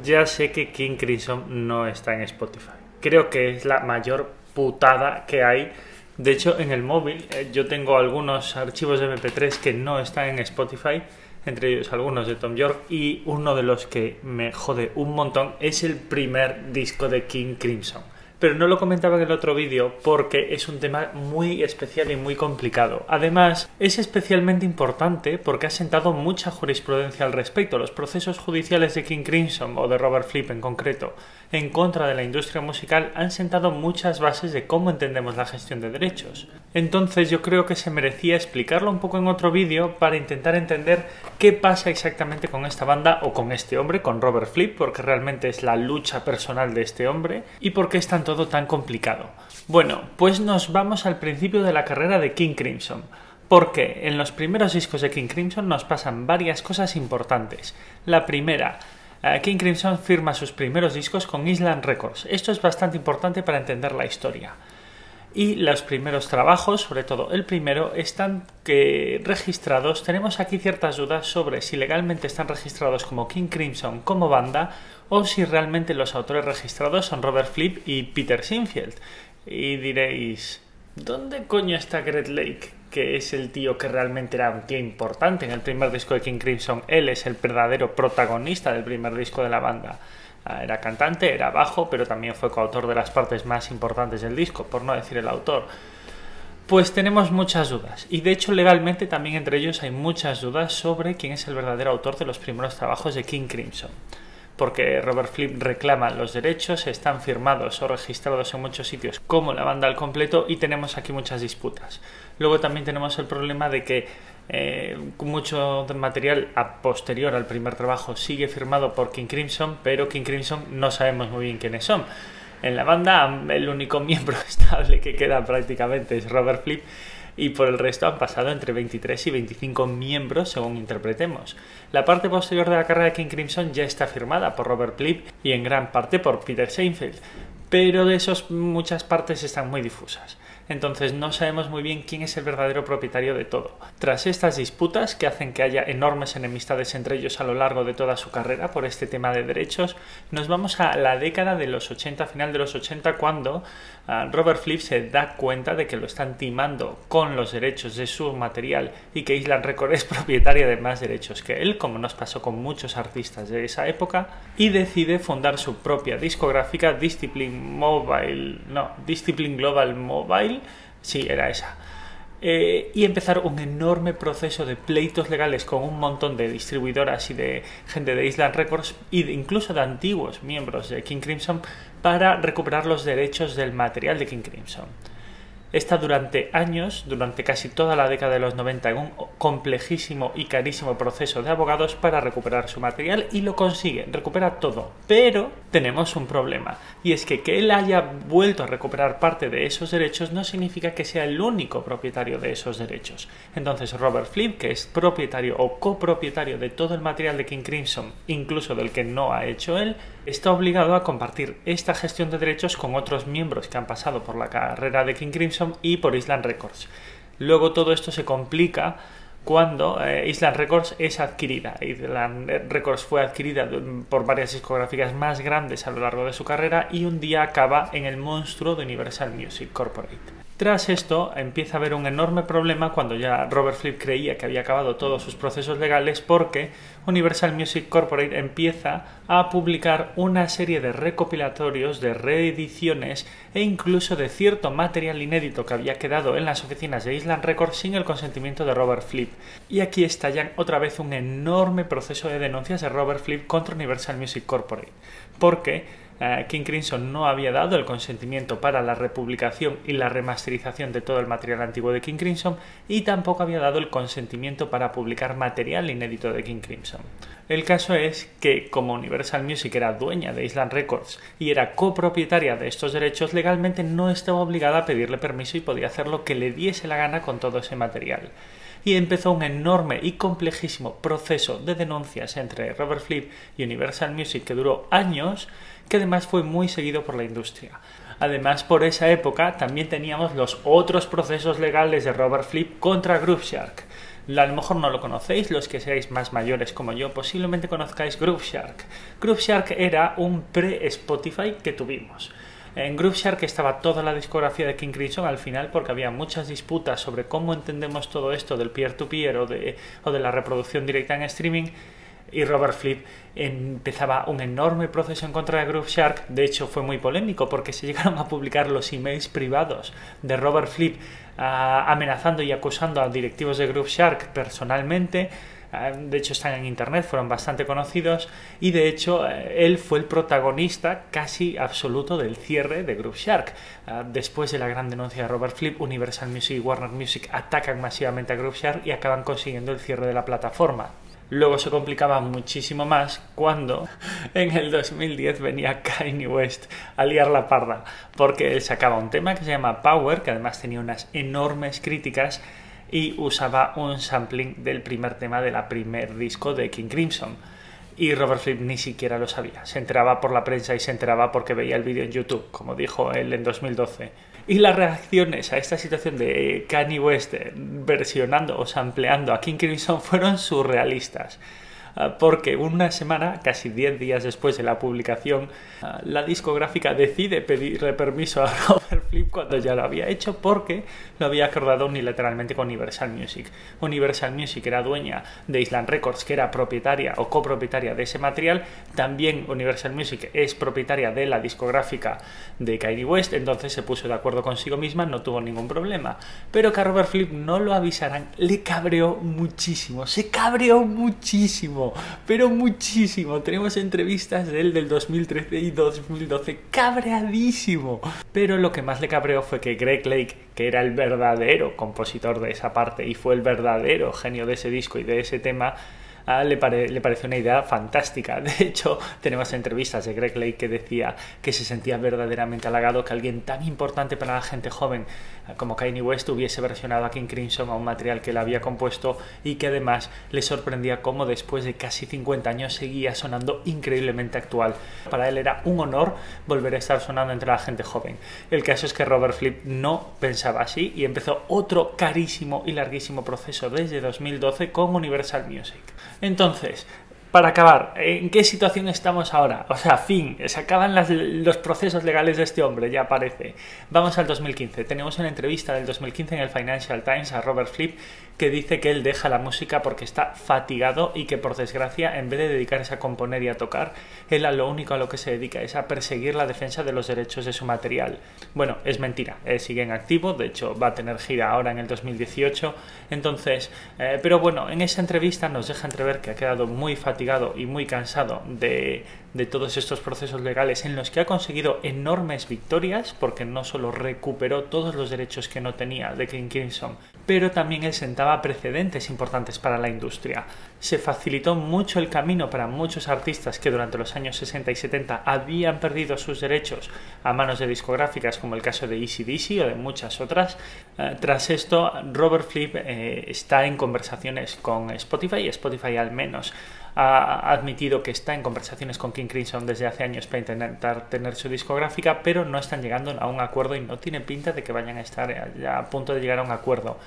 Ya sé que King Crimson no está en Spotify. Creo que es la mayor putada que hay. De hecho, en el móvil yo tengo algunos archivos de MP3 que no están en Spotify, entre ellos algunos de Thom Yorke, y uno de los que me jode un montón es el primer disco de King Crimson. Pero no lo comentaba en el otro vídeo porque es un tema muy especial y muy complicado. Además, es especialmente importante porque ha sentado mucha jurisprudencia al respecto. Los procesos judiciales de King Crimson, o de Robert Fripp en concreto, en contra de la industria musical han sentado muchas bases de cómo entendemos la gestión de derechos. Entonces yo creo que se merecía explicarlo un poco en otro vídeo para intentar entender qué pasa exactamente con esta banda o con este hombre, con Robert Fripp, porque realmente es la lucha personal de este hombre y por qué es todo tan complicado. Bueno, pues nos vamos al principio de la carrera de King Crimson, porque en los primeros discos de King Crimson nos pasan varias cosas importantes. La primera, King Crimson firma sus primeros discos con Island Records. Esto es bastante importante para entender la historia. Y los primeros trabajos, sobre todo el primero, están registrados. Tenemos aquí ciertas dudas sobre si legalmente están registrados como King Crimson como banda o si realmente los autores registrados son Robert Fripp y Peter Sinfield. Y diréis, ¿dónde coño está Greg Lake? Que es el tío que realmente era un tío importante en el primer disco de King Crimson. Él es el verdadero protagonista del primer disco de la banda. Era cantante, era bajo, pero también fue coautor de las partes más importantes del disco, por no decir el autor. Pues tenemos muchas dudas, y de hecho legalmente también entre ellos hay muchas dudas sobre quién es el verdadero autor de los primeros trabajos de King Crimson. Porque Robert Fripp reclama los derechos, están firmados o registrados en muchos sitios como la banda al completo y tenemos aquí muchas disputas. Luego también tenemos el problema de que mucho material a posterior al primer trabajo sigue firmado por King Crimson, pero King Crimson no sabemos muy bien quiénes son. En la banda el único miembro estable que queda prácticamente es Robert Fripp, y por el resto han pasado entre 23 y 25 miembros según interpretemos. La parte posterior de la carrera de King Crimson ya está firmada por Robert Fripp y en gran parte por Peter Sinfield, pero de esos muchas partes están muy difusas. Entonces no sabemos muy bien quién es el verdadero propietario de todo. Tras estas disputas, que hacen que haya enormes enemistades entre ellos a lo largo de toda su carrera por este tema de derechos, nos vamos a la década de los 80, final de los 80, cuando Robert Fripp se da cuenta de que lo están timando con los derechos de su material y que Island Records es propietaria de más derechos que él, como nos pasó con muchos artistas de esa época, y decide fundar su propia discográfica, Discipline Global Mobile. Sí, era esa. Y empezar un enorme proceso de pleitos legales con un montón de distribuidoras y de gente de Island Records e incluso de antiguos miembros de King Crimson para recuperar los derechos del material de King Crimson. Está durante años, durante casi toda la década de los 90, en un complejísimo y carísimo proceso de abogados para recuperar su material y lo consigue, recupera todo. Pero tenemos un problema, y es que él haya vuelto a recuperar parte de esos derechos no significa que sea el único propietario de esos derechos. Entonces Robert Fripp, que es propietario o copropietario de todo el material de King Crimson, incluso del que no ha hecho él, está obligado a compartir esta gestión de derechos con otros miembros que han pasado por la carrera de King Crimson y por Island Records. Luego todo esto se complica cuando Island Records es adquirida. Island Records fue adquirida por varias discográficas más grandes a lo largo de su carrera y un día acaba en el monstruo de Universal Music Corporate. Tras esto empieza a haber un enorme problema cuando ya Robert Fripp creía que había acabado todos sus procesos legales, porque Universal Music Corporate empieza a publicar una serie de recopilatorios, de reediciones e incluso de cierto material inédito que había quedado en las oficinas de Island Records sin el consentimiento de Robert Fripp. Y aquí estallan otra vez un enorme proceso de denuncias de Robert Fripp contra Universal Music Corporate, porque King Crimson no había dado el consentimiento para la republicación y la remasterización de todo el material antiguo de King Crimson y tampoco había dado el consentimiento para publicar material inédito de King Crimson. El caso es que, como Universal Music era dueña de Island Records y era copropietaria de estos derechos, legalmente no estaba obligada a pedirle permiso y podía hacer lo que le diese la gana con todo ese material. Y empezó un enorme y complejísimo proceso de denuncias entre Robert Fripp y Universal Music que duró años, que además fue muy seguido por la industria. Además, por esa época también teníamos los otros procesos legales de Robert Fripp contra Groove Shark. A lo mejor no lo conocéis, los que seáis más mayores como yo posiblemente conozcáis Groove Shark. Groove Shark era un pre-Spotify que tuvimos. En Groove Shark estaba toda la discografía de King Crimson al final, porque había muchas disputas sobre cómo entendemos todo esto del peer-to-peer o de la reproducción directa en streaming, y Robert Fripp empezaba un enorme proceso en contra de Groove Shark. De hecho, fue muy polémico porque se llegaron a publicar los emails privados de Robert Fripp amenazando y acusando a directivos de Groove Shark personalmente. De hecho están en internet, fueron bastante conocidos, y de hecho él fue el protagonista casi absoluto del cierre de Groove Shark. Después de la gran denuncia de Robert Fripp, Universal Music y Warner Music atacan masivamente a Groove Shark y acaban consiguiendo el cierre de la plataforma. Luego se complicaba muchísimo más cuando en el 2010 venía Kanye West a liar la parda, porque él sacaba un tema que se llama Power, que además tenía unas enormes críticas, y usaba un sampling del primer tema del primer disco de King Crimson. Y Robert Fripp ni siquiera lo sabía. Se enteraba por la prensa y se enteraba porque veía el vídeo en YouTube, como dijo él en 2012. Y las reacciones a esta situación de Kanye West versionando o sampleando a King Crimson fueron surrealistas. Porque una semana, casi 10 días después de la publicación, la discográfica decide pedirle permiso a Robert Fripp cuando ya lo había hecho, porque lo había acordado unilateralmente con Universal Music. Universal Music era dueña de Island Records, que era propietaria o copropietaria de ese material. También Universal Music es propietaria de la discográfica de Kanye West, entonces se puso de acuerdo consigo misma, no tuvo ningún problema. Pero que a Robert Fripp no lo avisaran le cabreó muchísimo, se cabreó muchísimo. Pero muchísimo. Tenemos entrevistas de él del 2013 y 2012 cabreadísimo. Pero lo que más le cabreó fue que Greg Lake, que era el verdadero compositor de esa parte y fue el verdadero genio de ese disco y de ese tema, le pareció una idea fantástica. De hecho, tenemos entrevistas de Greg Lake que decía que se sentía verdaderamente halagado que alguien tan importante para la gente joven como Kanye West hubiese versionado a King Crimson a un material que él había compuesto, y que además le sorprendía cómo después de casi 50 años seguía sonando increíblemente actual. Para él era un honor volver a estar sonando entre la gente joven. El caso es que Robert Fripp no pensaba así y empezó otro carísimo y larguísimo proceso desde 2012 con Universal Music. Entonces, para acabar, ¿en qué situación estamos ahora? O sea, fin, se acaban los procesos legales de este hombre, ya parece. Vamos al 2015. Tenemos una entrevista del 2015 en el Financial Times a Robert Fripp, que dice que él deja la música porque está fatigado y que, por desgracia, en vez de dedicarse a componer y a tocar, él lo único a lo que se dedica es a perseguir la defensa de los derechos de su material. Bueno, es mentira, sigue en activo, de hecho va a tener gira ahora en el 2018, entonces, pero bueno, en esa entrevista nos deja entrever que ha quedado muy fatigado y muy cansado de todos estos procesos legales en los que ha conseguido enormes victorias, porque no solo recuperó todos los derechos que no tenía de King Crimson, pero también él sentaba precedentes importantes para la industria. Se facilitó mucho el camino para muchos artistas que durante los años 60 y 70 habían perdido sus derechos a manos de discográficas, como el caso de AC/DC o de muchas otras. Tras esto, Robert Fripp está en conversaciones con Spotify. Spotify al menos ha admitido que está en conversaciones con King Crimson desde hace años para intentar tener su discográfica, pero no están llegando a un acuerdo y no tiene pinta de que vayan a estar a punto de llegar a un acuerdo.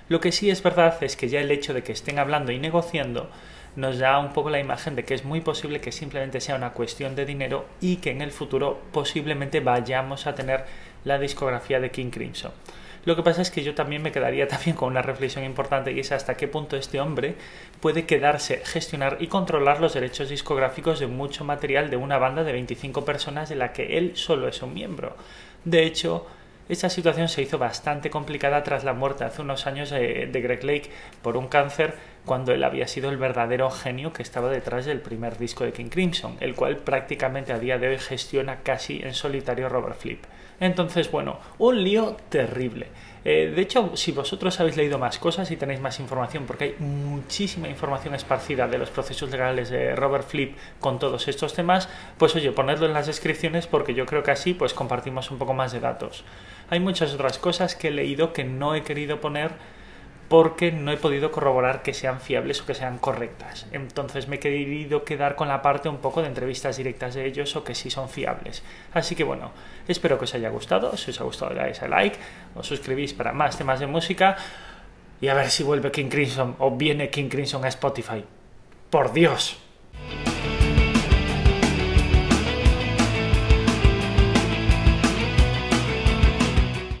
Lo que sí es verdad es que ya el hecho de que estén hablando y negociando nos da un poco la imagen de que es muy posible que simplemente sea una cuestión de dinero y que en el futuro posiblemente vayamos a tener la discografía de King Crimson. Lo que pasa es que yo también me quedaría también con una reflexión importante, y es hasta qué punto este hombre puede quedarse, gestionar y controlar los derechos discográficos de mucho material de una banda de 25 personas de la que él solo es un miembro. De hecho, esta situación se hizo bastante complicada tras la muerte hace unos años de Greg Lake por un cáncer, cuando él había sido el verdadero genio que estaba detrás del primer disco de King Crimson, el cual prácticamente a día de hoy gestiona casi en solitario Robert Fripp. Entonces, bueno, un lío terrible. De hecho, si vosotros habéis leído más cosas y tenéis más información, porque hay muchísima información esparcida de los procesos legales de Robert Fripp con todos estos temas, pues oye, ponedlo en las descripciones, porque yo creo que así pues compartimos un poco más de datos. Hay muchas otras cosas que he leído que no he querido poner porque no he podido corroborar que sean fiables o que sean correctas. Entonces me he querido quedar con la parte un poco de entrevistas directas de ellos o que sí son fiables. Así que bueno, espero que os haya gustado. Si os ha gustado, dais a like, os suscribís para más temas de música. Y a ver si vuelve King Crimson o viene King Crimson a Spotify. ¡Por Dios!